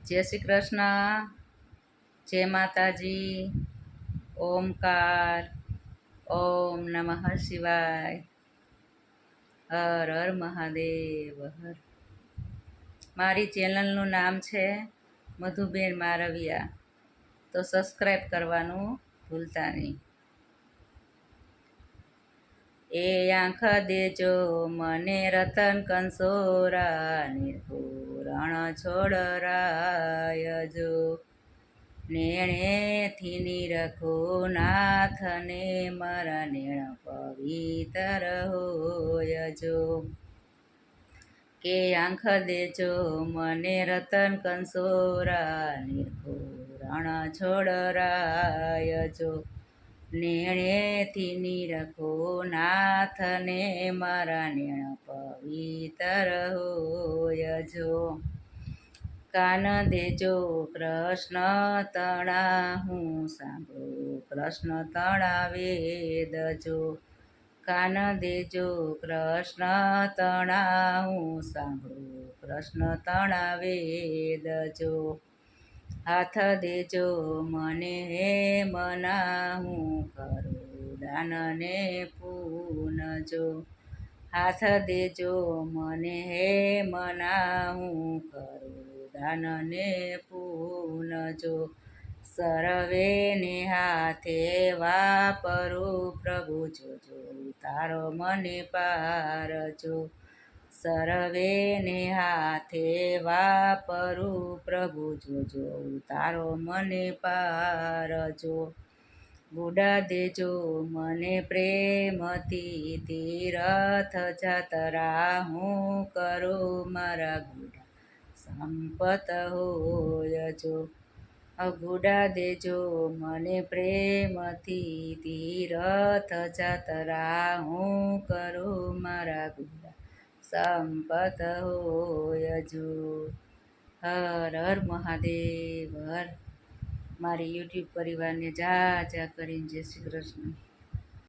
જય શ્રી કૃષ્ણ. જય માતાજી. ઓમકાર. ઓમ નમઃ શિવાય. હર હર મહાદેવ હર. મારી ચેનલનું નામ છે મધુબેન મારવિયા, તો સબસ્ક્રાઈબ કરવાનું ભૂલતા નહીં. એ આંખ દેજો મને રતન કંસોરા, નિર્પુરણ છોડરાયજો. નેણેથી નિરખો નાથને, મારા નેણ પવિત્ર હોયજો. કે આંખ દેજો મને રતન કંસોરા, નિર્પુરણ છોડરાયજો. નેણેથી નિરખો નાથને, મારા નેણ પવિત્ર હોયજો. કાન દેજો કૃષ્ણ તણા, હું સાંભળો કૃષ્ણ તણા વેદજો. કાન દેજો કૃષ્ણ તણા, હું સાંભળો કૃષ્ણ તણા વેદજો. હાથ દેજો મને હે મના, હું કરું દાનને પૂનજો. હાથ દેજો મને હે મના, હું કરું દાનને પૂનજો. સર્વેને હાથે વાપરું, પ્રભુ જોજો તારો મને પારજો. સર્વેને હાથે વાપરું, પ્રભુ જોજો તારો મને પારજો. ગુડા દેજો મને પ્રેમથી, તીરથ જાતરા હું કરું, મારા ગુડા સંપત હોયજો. ગુડા દેજો મને પ્રેમથી, તીરથ જાતરા હું કરું, મારા ગુડા સંપત હોયજો. હર હર મહાદેવ હર. મારી યુટ્યુબ પરિવારને જા કરીને જય શ્રી કૃષ્ણ.